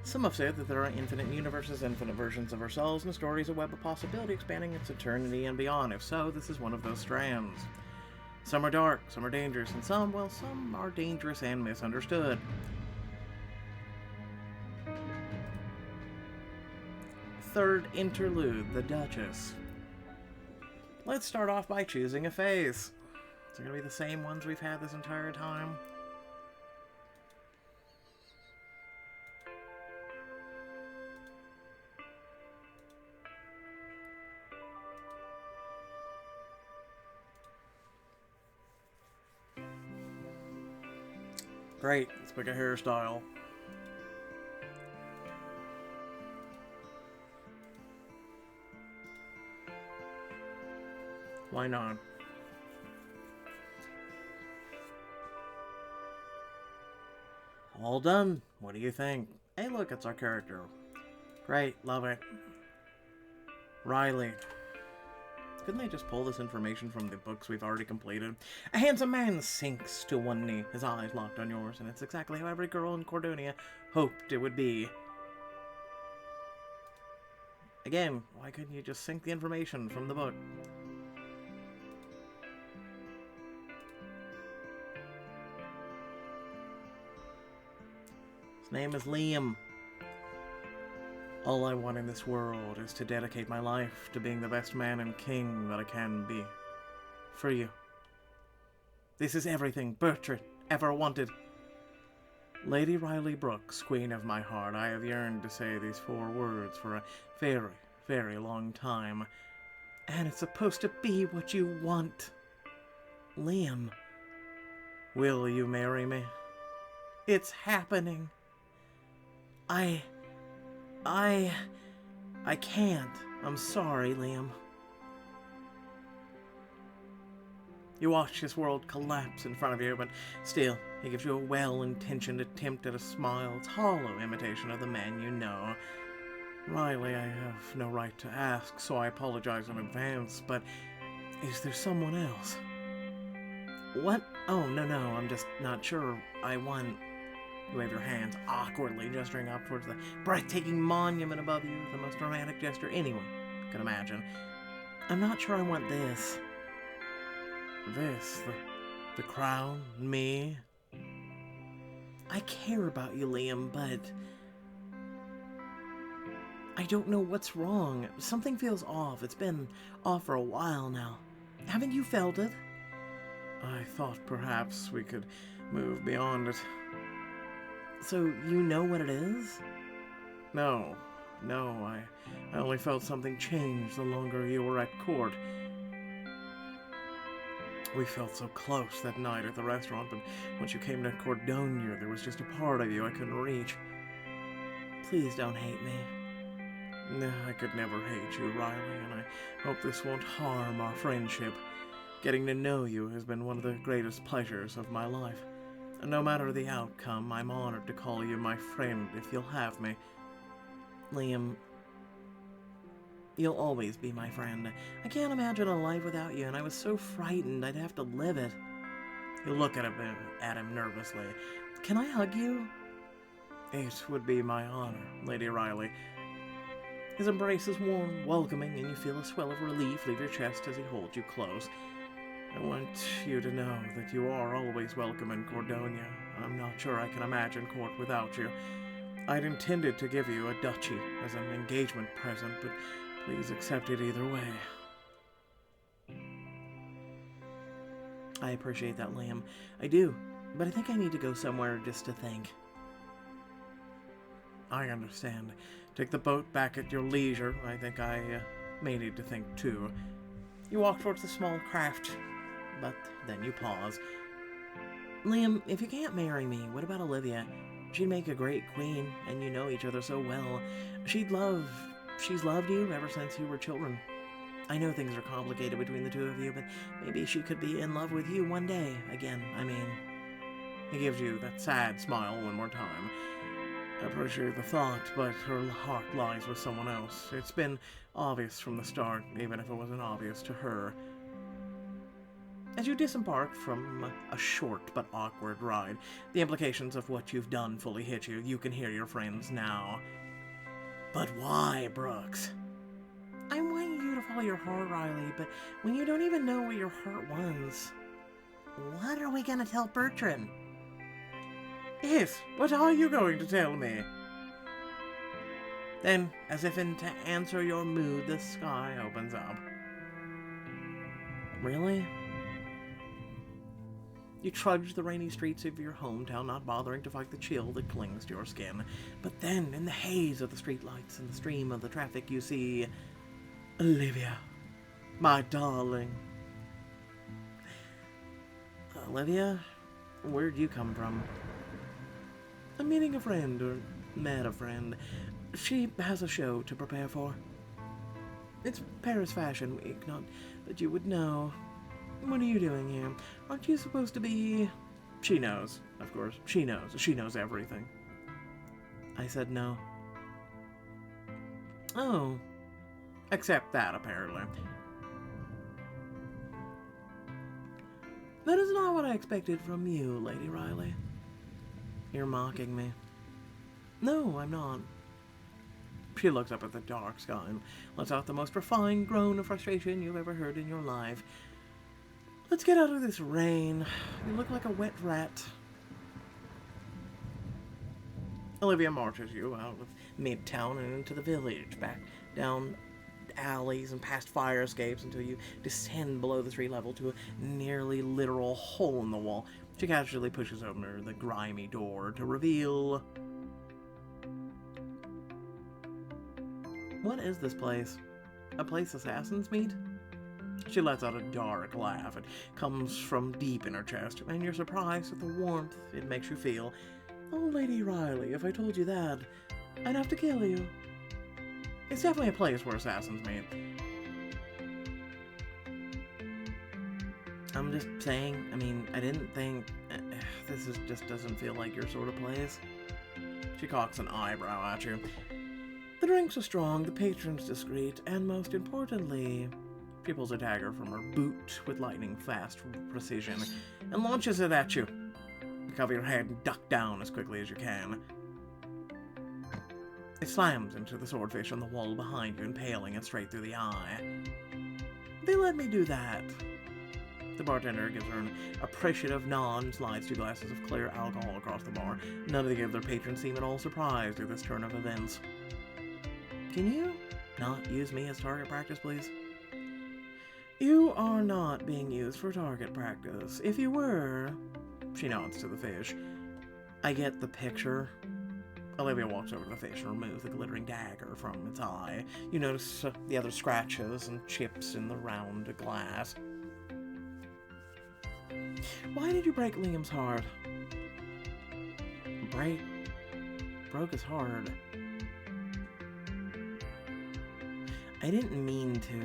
Some have said that there are infinite universes, infinite versions of ourselves, and the story is a web of possibility expanding its eternity and beyond. If so, this is one of those strands. Some are dark, some are dangerous, and some are dangerous and misunderstood. Third interlude, the Duchess. Let's start off by choosing a face. Is it going to be the same ones we've had this entire time? Great, let's pick a hairstyle. Why not? All done. What do you think? Hey look, it's our character. Great, love it. Riley. Couldn't they just pull this information from the books we've already completed? A handsome man sinks to one knee, his eyes locked on yours, and it's exactly how every girl in Cordonia hoped it would be. Again, why couldn't you just sink the information from the book? His name is Liam. All I want in this world is to dedicate my life to being the best man and king that I can be. For you. This is everything Bertrand ever wanted. Lady Riley Brooks, queen of my heart, I have yearned to say these 4 words for a very, very long time. And it's supposed to be what you want. Liam, will you marry me? It's happening. I can't. I'm sorry, Liam. You watch his world collapse in front of you, but still, he gives you a well-intentioned attempt at a smile. It's hollow imitation of the man you know. Riley, I have no right to ask, so I apologize in advance, but is there someone else? What? Oh, no, I'm just not sure I want... You wave your hands awkwardly, gesturing up towards the breathtaking monument above you, the most romantic gesture anyone could imagine. I'm not sure I want this. This? The crown? Me? I care about you, Liam, but... I don't know what's wrong. Something feels off. It's been off for a while now. Haven't you felt it? I thought perhaps we could move beyond it. So, you know what it is? No, I only felt something change the longer you were at court. We felt so close that night at the restaurant, but once you came to Cordonia, there was just a part of you I couldn't reach. Please don't hate me. No, I could never hate you, Riley, and I hope this won't harm our friendship. Getting to know you has been one of the greatest pleasures of my life. No matter the outcome, I'm honored to call you my friend if you'll have me. Liam, you'll always be my friend. I can't imagine a life without you, and I was so frightened I'd have to live it. You look at him nervously. Can I hug you? It would be my honor, Lady Riley. His embrace is warm, welcoming, and you feel a swell of relief leave your chest as he holds you close. I want you to know that you are always welcome in Cordonia. I'm not sure I can imagine court without you. I'd intended to give you a duchy as an engagement present, but please accept it either way. I appreciate that, Liam. I do, but I think I need to go somewhere just to think. I understand. Take the boat back at your leisure. I think I may need to think too. You walk towards the small craft, but then you pause. Liam, if you can't marry me, what about Olivia? She'd make a great queen, and you know each other so well. She's loved you ever since you were children. I know things are complicated between the two of you, but maybe she could be in love with you one day again. He gives you that sad smile one more time. I appreciate the thought, but her heart lies with someone else. It's been obvious from the start, even if it wasn't obvious to her. As you disembark from a short but awkward ride, the implications of what you've done fully hit you. You can hear your friends now. But why, Brooks? I want you to follow your heart, Riley, but when you don't even know what your heart wants, what are we gonna tell Bertrand? Yes, what are you going to tell me? Then, as if to answer your mood, the sky opens up. Really? You trudge the rainy streets of your hometown, not bothering to fight the chill that clings to your skin. But then, in the haze of the streetlights and the stream of the traffic, you see Olivia, my darling. Olivia, where'd you come from? I'm meeting a friend, or met a friend. She has a show to prepare for. It's Paris Fashion Week, not that you would know. What are you doing here? Aren't you supposed to be... She knows, of course. She knows. She knows everything. I said no. Oh. Except that, apparently. That is not what I expected from you, Lady Riley. You're mocking me. No, I'm not. She looks up at the dark sky and lets out the most refined groan of frustration you've ever heard in your life. Let's get out of this rain. You look like a wet rat. Olivia marches you out of Midtown and into the village, back down alleys and past fire escapes until you descend below the street level to a nearly literal hole in the wall. She casually pushes open the grimy door to reveal... What is this place? A place assassins meet? She lets out a dark laugh. It comes from deep in her chest, and you're surprised at the warmth it makes you feel. Oh, Lady Riley, if I told you that, I'd have to kill you. It's definitely a place where assassins meet. I'm just saying, I mean, I didn't think... just doesn't feel like your sort of place. She cocks an eyebrow at you. The drinks are strong, the patron's discreet, and most importantly... She pulls a dagger from her boot with lightning-fast precision and launches it at you. You cover your head and duck down as quickly as you can. It slams into the swordfish on the wall behind you, impaling it straight through the eye. They let me do that. The bartender gives her an appreciative nod and slides 2 glasses of clear alcohol across the bar. None of the other patrons seem at all surprised at this turn of events. Can you not use me as target practice, please? You are not being used for target practice. If you were... She nods to the fish. I get the picture. Olivia walks over to the fish and removes the glittering dagger from its eye. You notice the other scratches and chips in the round glass. Why did you break Liam's heart? Broke his heart. I didn't mean to.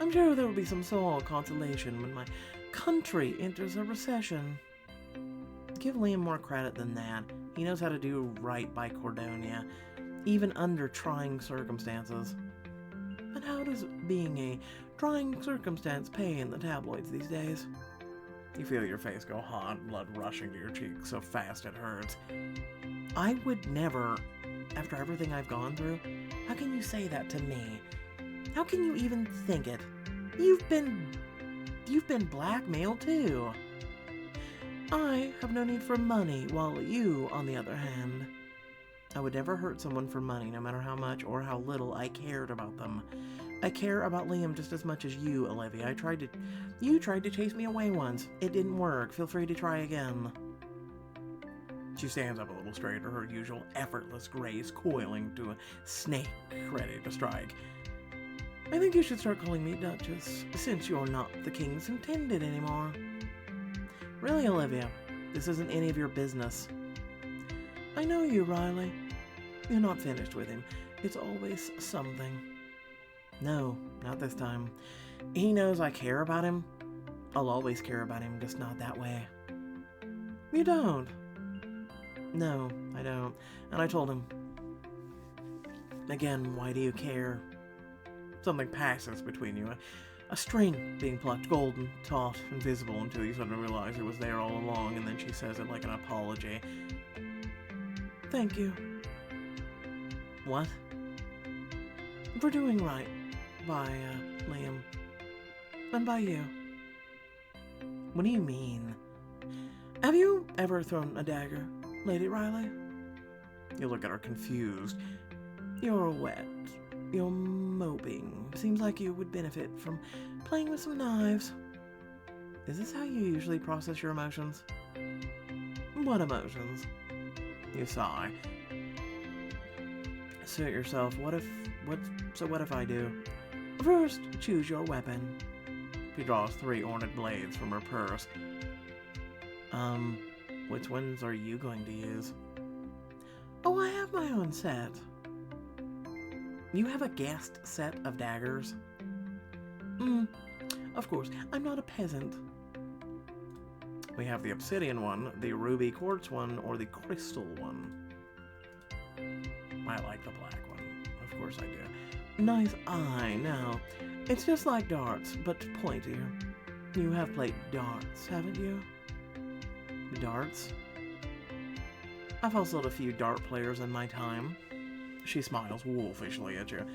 I'm sure there will be some small consolation when my country enters a recession. Give Liam more credit than that. He knows how to do right by Cordonia, even under trying circumstances. But how does being a trying circumstance pay in the tabloids these days? You feel your face go hot, blood rushing to your cheeks so fast it hurts. I would never, after everything I've gone through, how can you say that to me? How can you even think it? You've been blackmailed too. I have no need for money, while you, on the other hand... I would never hurt someone for money, no matter how much or how little I cared about them. I care about Liam just as much as you, Olivia. You tried to chase me away once. It didn't work. Feel free to try again. She stands up a little straighter, her usual effortless grace coiling to a snake ready to strike. I think you should start calling me Duchess, since you're not the king's intended anymore. Really, Olivia, this isn't any of your business. I know you, Riley. You're not finished with him. It's always something. No, not this time. He knows I care about him. I'll always care about him, just not that way. You don't? No, I don't. And I told him. Again, why do you care? Something passes between you. A string being plucked, golden, taut, invisible, until you suddenly realize it was there all along, and then she says it like an apology. Thank you. What? For doing right by, Liam. And by you. What do you mean? Have you ever thrown a dagger, Lady Riley? You look at her confused. You're wet. You're moping. Seems like you would benefit from playing with some knives. Is this how you usually process your emotions? What emotions? You sigh. Assert yourself. What if I do? First, choose your weapon. She draws 3 ornate blades from her purse. Which ones are you going to use? Oh, I have my own set. You have a guest set of daggers? Of course, I'm not a peasant. We have the obsidian one, the ruby quartz one, or the crystal one. I like the black one. Of course I do. Nice eye, now. It's just like darts, but pointier. You have played darts, haven't you? Darts? I've hustled a few dart players in my time. She smiles wolfishly at you.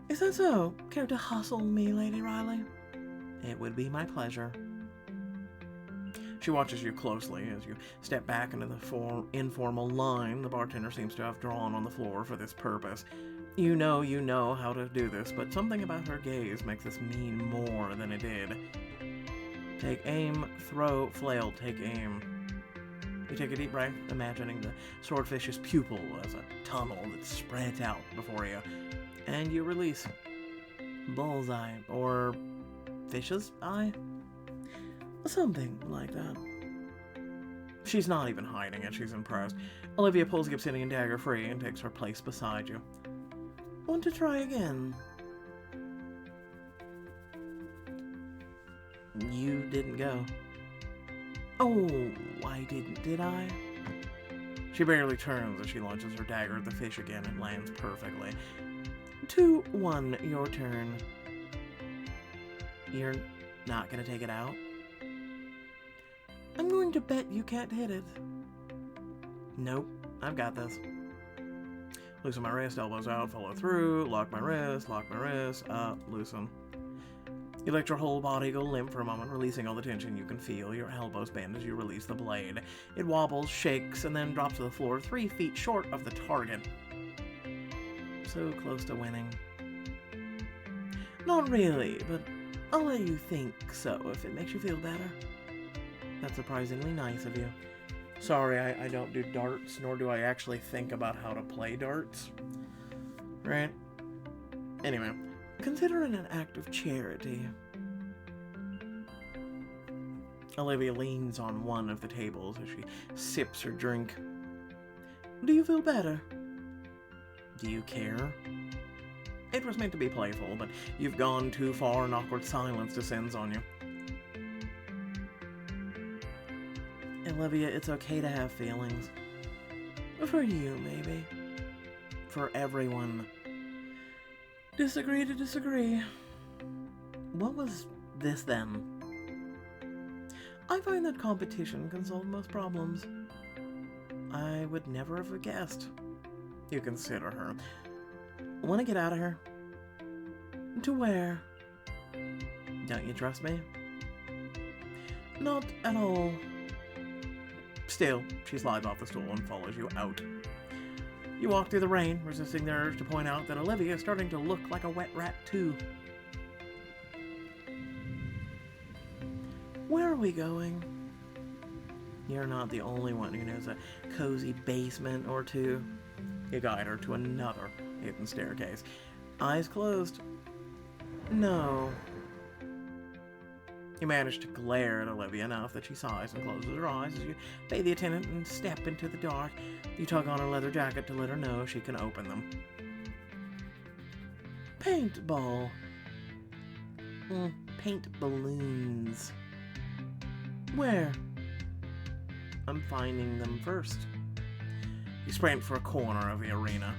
Is that so? Care to hustle me, Lady Riley? It would be my pleasure. She watches you closely as you step back into the informal line the bartender seems to have drawn on the floor for this purpose. You know how to do this, but something about her gaze makes this mean more than it did. Take aim, throw, flail, take aim. You take a deep breath, imagining the swordfish's pupil as a tunnel that spreads out before you, and you release. Bullseye, or fish's eye? Something like that. She's not even hiding it, she's impressed. Olivia pulls the obsidian dagger free and takes her place beside you. Want to try again? You didn't go. Oh, I didn't, did I? She barely turns as she launches her dagger at the fish again and lands perfectly. 2-1, your turn. You're not gonna take it out? I'm going to bet you can't hit it. Nope, I've got this. Loosen my wrist, elbows out, follow through, lock my wrist, up, loosen. You let your whole body go limp for a moment, releasing all the tension you can feel. Your elbows bend as you release the blade. It wobbles, shakes, and then drops to the floor 3 feet short of the target. So close to winning. Not really, but I'll let you think so if it makes you feel better. That's surprisingly nice of you. Sorry, I don't do darts, nor do I actually think about how to play darts. Right? Anyway, consider it an act of charity. Olivia leans on one of the tables as she sips her drink. Do you feel better? Do you care? It was meant to be playful, but you've gone too far and awkward silence descends on you. Olivia, it's okay to have feelings. For you, maybe. For everyone. Disagree to disagree. What was this then? I find that competition can solve most problems. I would never have guessed. You consider her. Want to get out of here? To where? Don't you trust me? Not at all. Still, she slides off the stool and follows you out. You walk through the rain, resisting the urge to point out that Olivia is starting to look like a wet rat too. Where are we going? You're not the only one who knows a cozy basement or two. You guide her to another hidden staircase. Eyes closed. No. You manage to glare at Olivia enough that she sighs and closes her eyes as you pay the attendant and step into the dark. You tug on her leather jacket to let her know she can open them. Paintball. Paint balloons. Where? I'm finding them first. You sprint for a corner of the arena.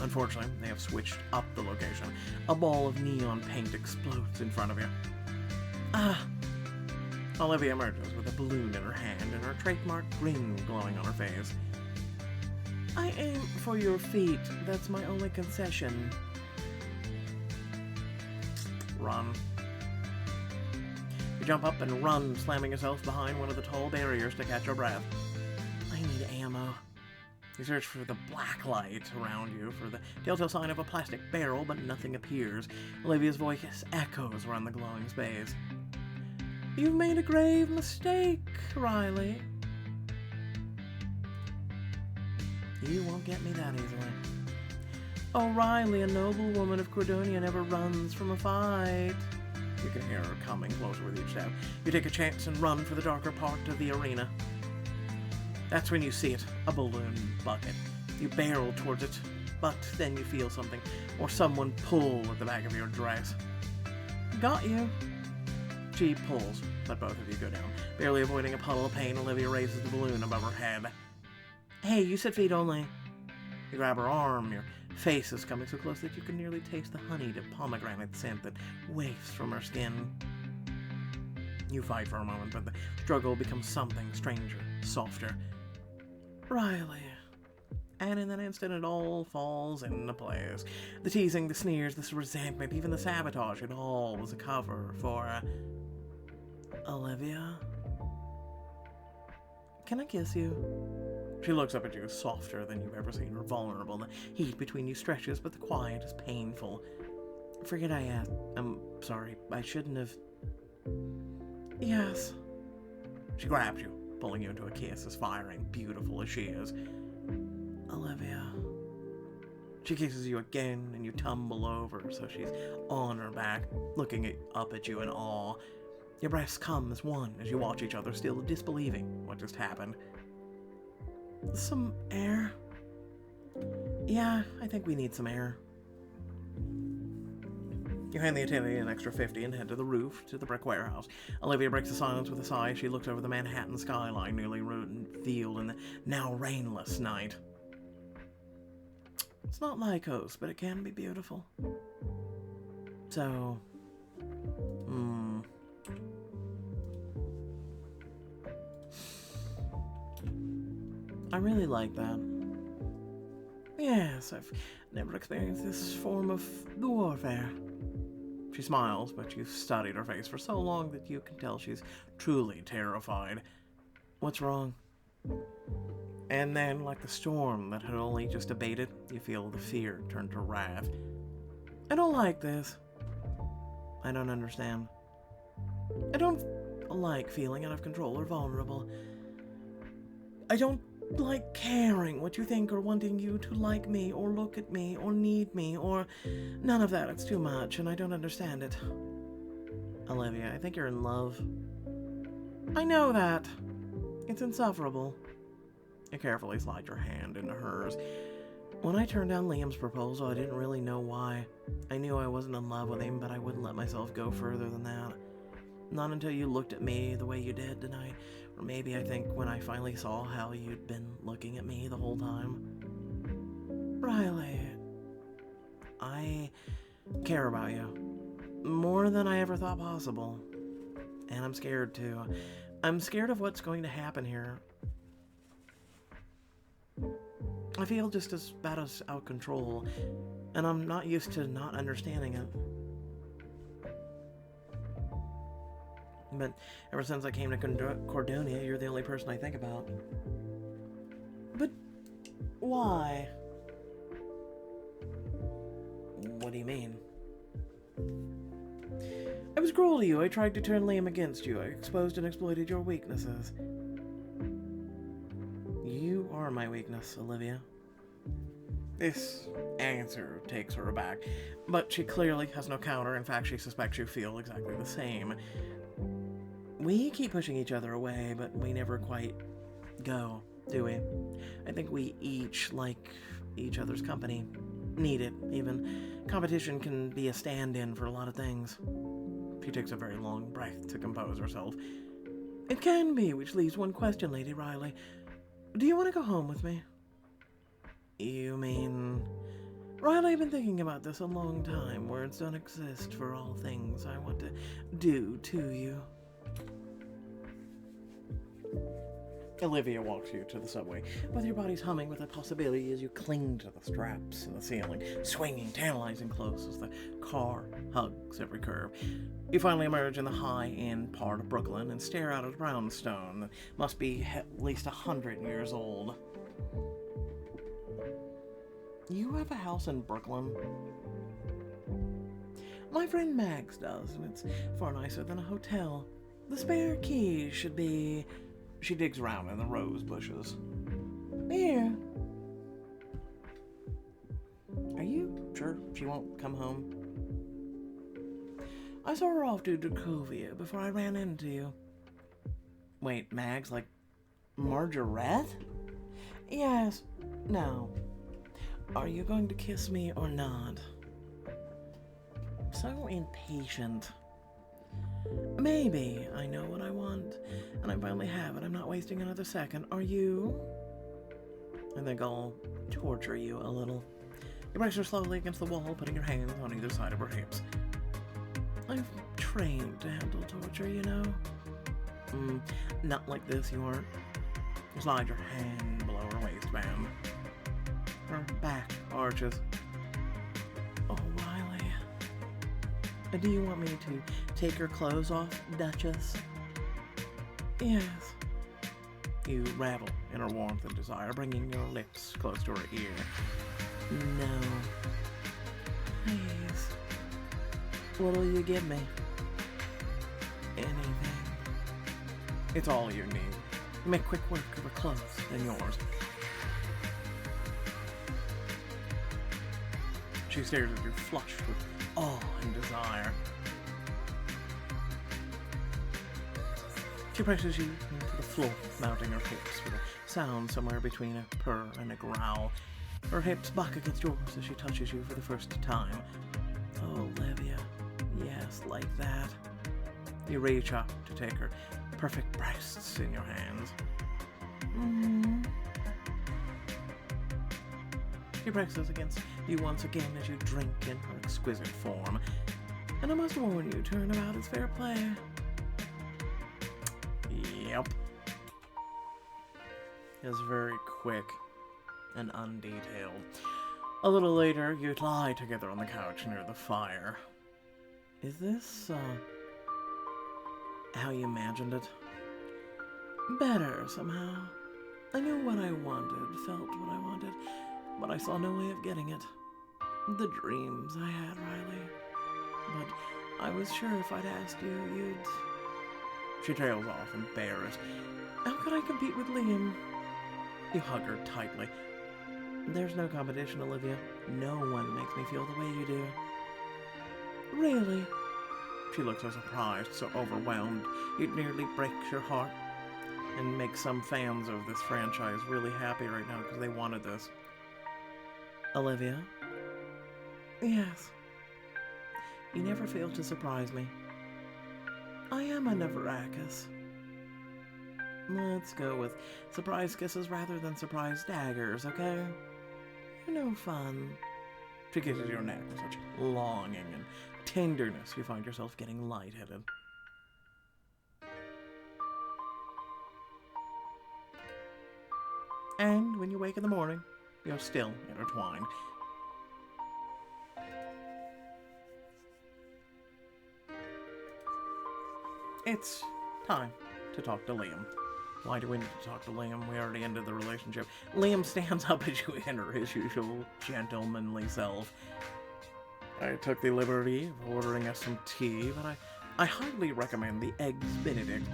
Unfortunately, they have switched up the location. A ball of neon paint explodes in front of you. Ah! Olivia emerges with a balloon in her hand and her trademark grin glowing on her face. I aim for your feet. That's my only concession. Run. You jump up and run, slamming yourself behind one of the tall barriers to catch your breath. I need ammo. You search for the black light around you for the telltale sign of a plastic barrel, but nothing appears. Olivia's voice echoes around the glowing space. You've made a grave mistake, Riley. You won't get me that easily. Oh, Riley, a noble woman of Cordonia never runs from a fight. You can hear her coming closer with each step. You take a chance and run for the darker part of the arena. That's when you see it, a balloon bucket. You barrel towards it, but then you feel something, or someone pull at the back of your dress. Got you. She pulls, but both of you go down. Barely avoiding a puddle of pain, Olivia raises the balloon above her head. Hey, you said feet only. You grab her arm, your face is coming so close that you can nearly taste the honeyed pomegranate scent that wafts from her skin. You fight for a moment, but the struggle becomes something stranger, softer. Riley. And in that instant, it all falls into place. The teasing, the sneers, the resentment, even the sabotage, it all was a cover for... Olivia? Can I kiss you? She looks up at you, softer than you've ever seen her, vulnerable. The heat between you stretches, but the quiet is painful. Forget I asked. I'm sorry. I shouldn't have... Yes. She grabs you, pulling you into a kiss, as firing, beautiful as she is. Olivia. She kisses you again, and you tumble over, so she's on her back, looking up at you in awe. Your breaths come as one as you watch each other, still disbelieving what just happened. Some air? Yeah, I think we need some air. You hand the attendant an extra 50 and head to the roof, to the brick warehouse. Olivia breaks the silence with a sigh as she looks over the Manhattan skyline, newly revealed in the now rainless night. It's not Lycos, but it can be beautiful. So... I really like that. Yes, I've never experienced this form of warfare. She smiles, but you've studied her face for so long that you can tell she's truly terrified. What's wrong? And then, like the storm that had only just abated, you feel the fear turn to wrath. I don't like this. I don't understand. I don't like feeling out of control or vulnerable. I don't like caring what you think or wanting you to like me or look at me or need me or none of that. It's too much and I don't understand it. Olivia, I think you're in love. I know that. It's insufferable. You carefully slide your hand into hers. When I turned down Liam's proposal, I didn't really know why. I knew I wasn't in love with him, but I wouldn't let myself go further than that. Not until you looked at me the way you did tonight. Or maybe I think when I finally saw how you'd been looking at me the whole time. Riley, I care about you. More than I ever thought possible. And I'm scared too. I'm scared of what's going to happen here. I feel just as bad as out of control. And I'm not used to not understanding it. But ever since I came to Cordonia, you're the only person I think about. But why? What do you mean? I was cruel to you. I tried to turn Liam against you. I exposed and exploited your weaknesses. You are my weakness, Olivia. This answer takes her aback, but she clearly has no counter. In fact, she suspects you feel exactly the same. We keep pushing each other away, but we never quite go, do we? I think we each like each other's company. Need it, even. Competition can be a stand-in for a lot of things. She takes a very long breath to compose herself. It can be, which leaves one question, Lady Riley. Do you want to go home with me? You mean... Riley, I've been thinking about this a long time. Words don't exist for all things I want to do to you. Olivia walks you to the subway, with your bodies humming with a possibility as you cling to the straps in the ceiling, swinging, tantalizing close as the car hugs every curve. You finally emerge in the high-end part of Brooklyn and stare out at brownstone that must be at least 100 years old. You have a house in Brooklyn? My friend Max does, and it's far nicer than a hotel. The spare key should be... She digs around in the rose bushes. Here. Are you sure she won't come home? I saw her off to Duchovia before I ran into you. Wait, Mags, like Margarette? Yes. No. Are you going to kiss me or not? So impatient. Maybe. I know what I want, and I finally have it. I'm not wasting another second. Are you? I think I'll torture you a little. You brace her slowly against the wall, putting your hands on either side of her hips. I've trained to handle torture, you know. Not like this, you aren't. Slide your hand below her waistband. Her back arches. Oh, Riley. Do you want me to take your clothes off, Duchess? Yes. You ravel in her warmth and desire, bringing your lips close to her ear. No. Please. What'll you give me? Anything. It's all you need. You make quick work of her clothes and yours. She stares at you, flushed with awe and desire. She presses you into the floor, mounting her hips with a sound somewhere between a purr and a growl. Her hips buck against yours as she touches you for the first time. Oh, Olivia. Yes, like that. You reach up to take her perfect breasts in your hands. She presses against you once again as you drink in her exquisite form. And I must warn you, turnabout is fair play. Yep. It's very quick and undetailed. A little later, you lie together on the couch near the fire. Is this, how you imagined it? Better, somehow. I knew what I wanted, felt what I wanted, but I saw no way of getting it. The dreams I had, Riley. But I was sure if I'd asked you, you'd... She trails off, embarrassed. How could I compete with Liam? You hug her tightly. There's no competition, Olivia. No one makes me feel the way you do. Really? She looks so surprised, so overwhelmed, it nearly breaks your heart. And makes some fans of this franchise really happy right now because they wanted this. Olivia? Yes. You never fail to surprise me. I am a Navarakis. Let's go with surprise kisses rather than surprise daggers, okay? You're no fun. She kisses your neck with such longing and tenderness you find yourself getting lightheaded. And when you wake in the morning, you're still intertwined. It's time to talk to Liam. Why do we need to talk to Liam? We already ended the relationship. Liam stands up as you enter, his usual gentlemanly self. I took the liberty of ordering us some tea, but I highly recommend the Eggs Benedict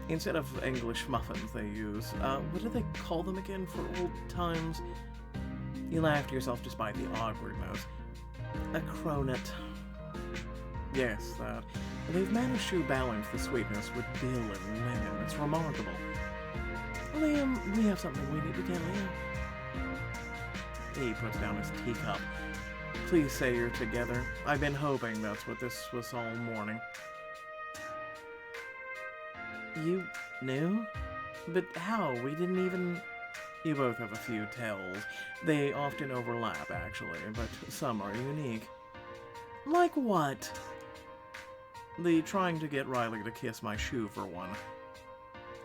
instead of English muffins they use. What do they call them again for old times? You laugh to yourself despite the awkwardness. A cronut. Yes, that. They've managed to balance the sweetness with dill and lemon. It's remarkable. Liam, we have something we need to tell you. He puts down his teacup. Please say you're together. I've been hoping that's what this was all morning. You knew? But how? We didn't even... You both have a few tells. They often overlap, actually, but some are unique. Like what? The trying to get Riley to kiss my shoe, for one.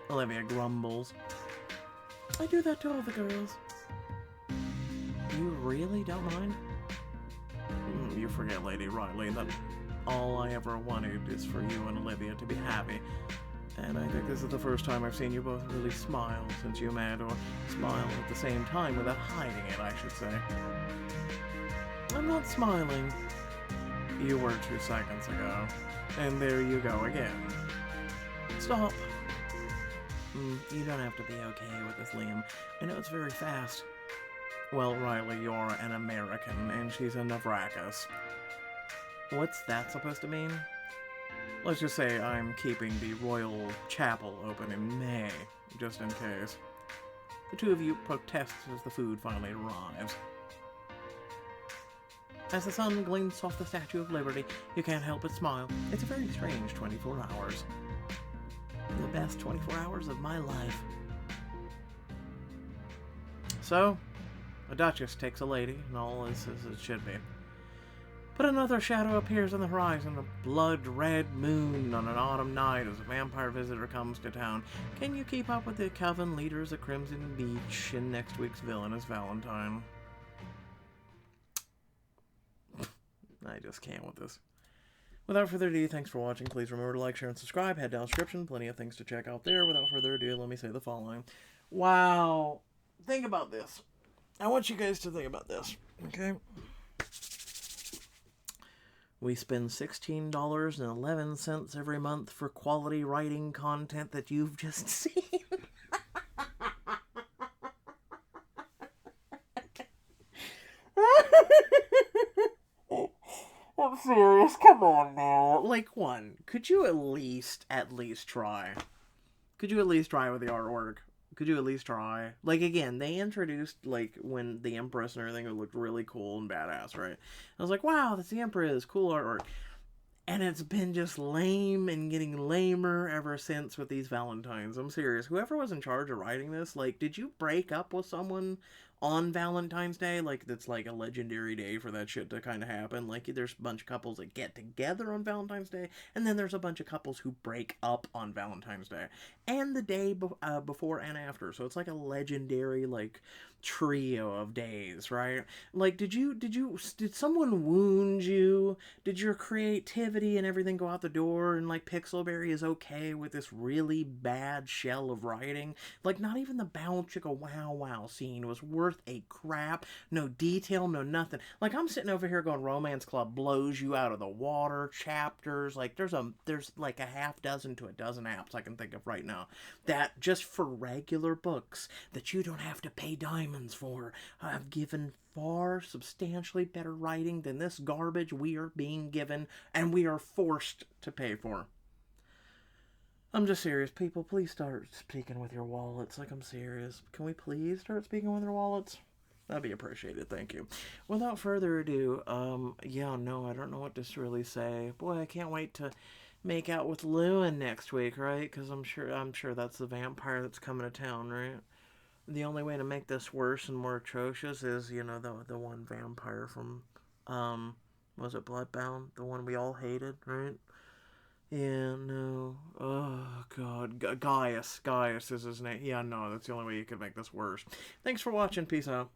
Olivia grumbles. I do that to all the girls. You really don't mind? You forget, Lady Riley, that all I ever wanted is for you and Olivia to be happy. And I think this is the first time I've seen you both really smile since you met, or smile at the same time without hiding it, I should say. I'm not smiling. You were 2 seconds ago. And there you go again. Stop. You don't have to be okay with this, Liam. I know it's very fast. Well, Riley, you're an American, and she's a Navrakis. What's that supposed to mean? Let's just say I'm keeping the Royal Chapel open in May, just in case. The two of you protest as the food finally arrives. As the sun glints off the Statue of Liberty, you can't help but smile. It's a very strange 24 hours. The best 24 hours of my life. So, a Duchess takes a lady, and all is as it should be. But another shadow appears on the horizon, a blood-red moon on an autumn night as a vampire visitor comes to town. Can you keep up with the coven leaders at Crimson Beach in next week's Villainous Valentine? I just can't with this. Without further ado, thanks for watching. Please remember to like, share, and subscribe. Head down the description. Plenty of things to check out there. Without further ado, let me say the following. Wow. Think about this. I want you guys to think about this. Okay? We spend $16.11 every month for quality writing content that you've just seen. I'm serious. Come on now. Like, could you at least try? Could you at least try with the artwork? Could you at least try? Like, again, they introduced, like, when the Empress and everything, it looked really cool and badass, right? I was like, wow, that's the Empress. Cool artwork. And it's been just lame and getting lamer ever since with these Valentines. I'm serious. Whoever was in charge of writing this, like, did you break up with someone on Valentine's Day? Like, that's like a legendary day for that shit to kind of happen. Like, there's a bunch of couples that get together on Valentine's Day, and then there's a bunch of couples who break up on Valentine's Day. And the day before and after. So it's like a legendary, like, trio of days, right? Like, did someone wound you? Did your creativity and everything go out the door, and like Pixelberry is okay with this really bad shell of writing? Like, not even the Bow Chicka Wow Wow scene was worth a crap. No detail, no nothing. Like, I'm sitting over here going, Romance Club blows you out of the water. Chapters, like, there's like a half dozen to a dozen apps I can think of right now that just for regular books that you don't have to pay diamonds for have given far substantially better writing than this garbage we are being given and we are forced to pay for. I'm just serious. People, please start speaking with your wallets. Like, I'm serious. Can we please start speaking with your wallets? That'd be appreciated. Thank you. Without further ado, yeah, no, I don't know what to really say. Boy, I can't wait to make out with Lewin next week, right? Because I'm sure that's the vampire that's coming to town, right? The only way to make this worse and more atrocious is, you know, the one vampire from, was it Bloodbound? The one we all hated, right? Yeah, no. Oh, God. Gaius is his name. Yeah, no, that's the only way you could make this worse. Thanks for watching. Peace out.